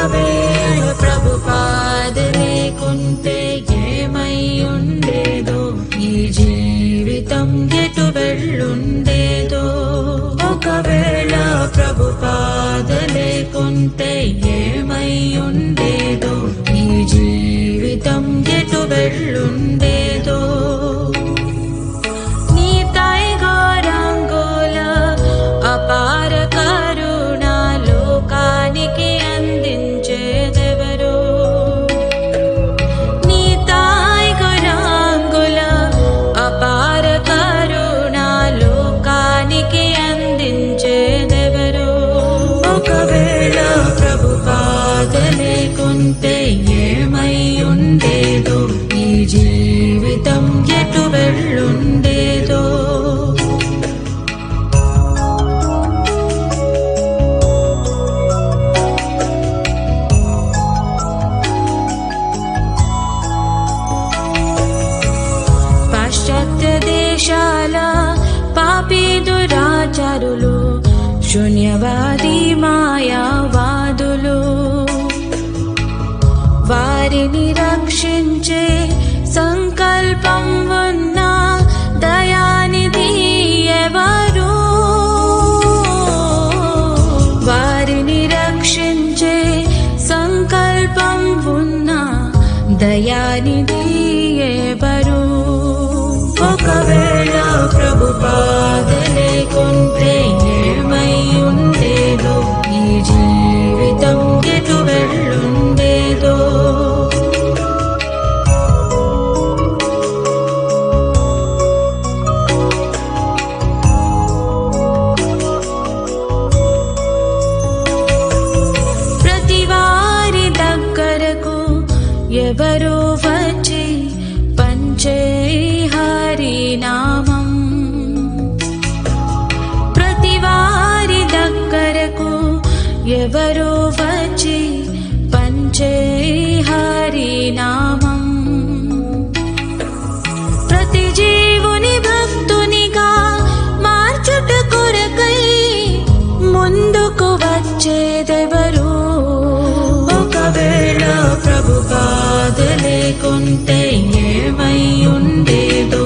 ఒకవేళ ప్రభుపాద లేకుంటే ఏమై ఉండేదో, ఈ జీవితం ఎటు వెళ్ళుండేదో. ఒకవేళ ప్రభుపాద లేకుంటే ఏమై ఉండేదో, ఈ జీవితం ఎటు వెళ్ళుండేదో. నీతాయి గౌరాంగుల అపార కరుణ లోకానికి అందించేదెవరు? నీతాయి గౌరాంగుల అపార కరుణ లోకానికి అందించేదెవరు? ఒకవేళ ప్రభుపాద లేకుంటే ఏమై ఉండేదో, ఈ జీవితం ఎటు వెళ్ళుండేదో. పాశ్చాత్య దేశాల పాపీ దురాచారులు, శూన్యవాది మాయావాదులు, వారిని రక్షించే సంకల్పం ఉన్న దయానిధి ఎవరు? వారిని రక్షించే సంకల్పం ఉన్న దయానిధి ఎవరు? ఒకవేళ ప్రభుపాద లేకుంటే ఏమై ఉండేదో, ఈ జీవితం ఎటు వెళ్ళుండేదో. ప్రతి వారి దగ్గరకు ఎవరు వచ్చి పంచే హరినామం, ప్రతి వారి దగ్గరకు ఎవరు వచ్చి పంచే హరినామం. ప్రతి జీవుని భక్తునిగా మార్చుట కొరకై ముందుకు వచ్చేదెవరు? ఒకవేళ ప్రభుపాద లేకుంటే ఏమై ఉండేదో,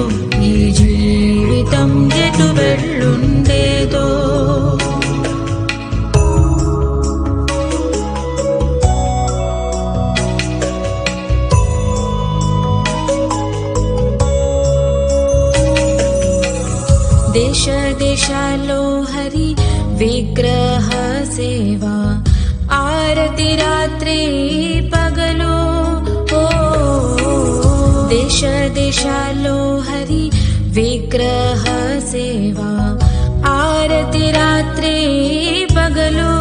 ఈ జీవితం ఎటు వెళ్ళుండేదో. దేశ దేశాల్లో హరి విగ్రహ సేవ, ఆరతి రాత్రి పగలు. దేశ దేశాల్లో హరి విగ్రహ సేవ, ఆరతి రాత్రి పగలు.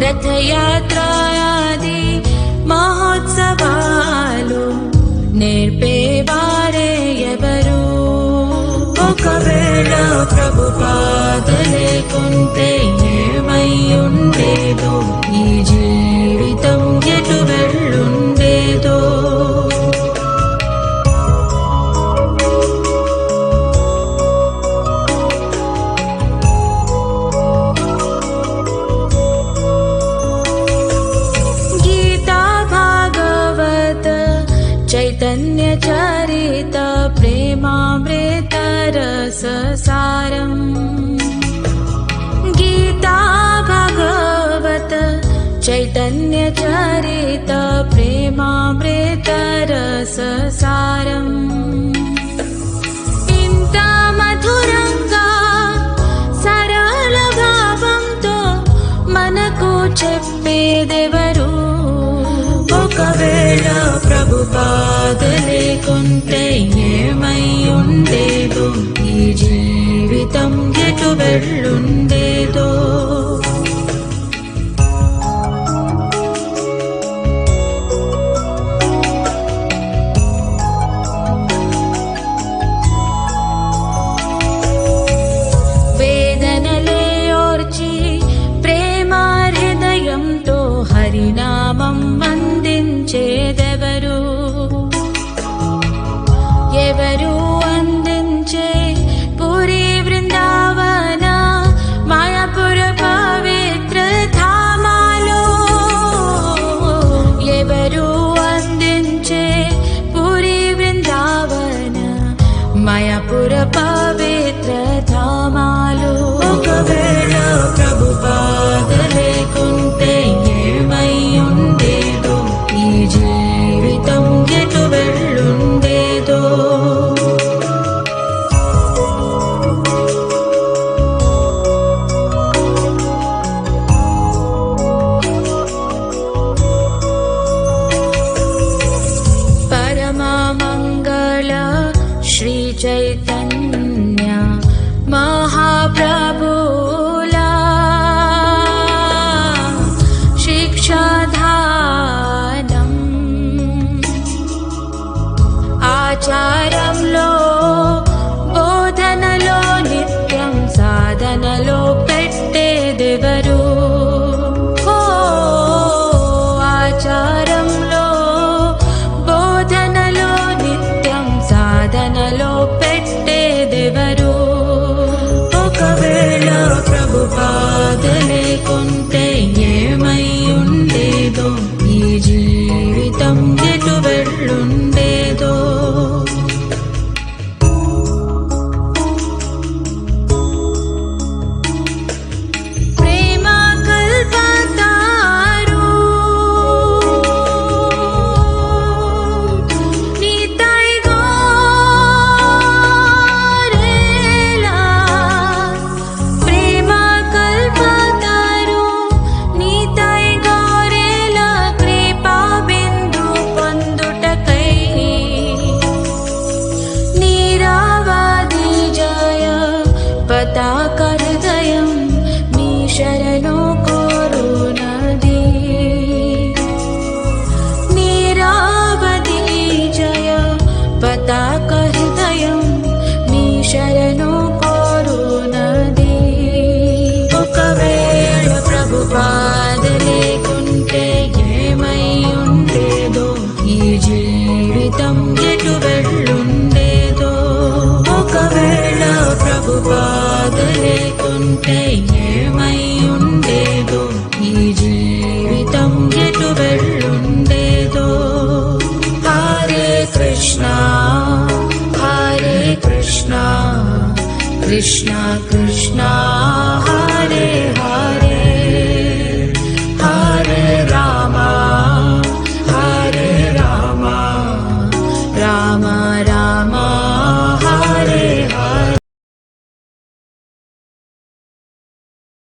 రథయాత్ర ఆది మహోత్సవాలు నేర్పేవారే ఎవరు? ఒకవేళ ప్రభుపాద లేకుంటే ఏమై ఉండేదో, ఈ జీవితం ఎటు వెళ్ళుండేదో. గీతా భాగవత చైతన్య చరిత ప్రేమామృత రస సారం. గీతా భాగవత చైతన్య చరిత ప్రేమామృత రస సారం. ఇంత మధురంగా సరళ భావంతో మనకు చెప్పేదెవరు? ఒకవేళ ప్రభుపాద లేకుంటే ఏమై ఉండేదో, ఈ జీవితం ఎటు వెళ్ళుండేదో.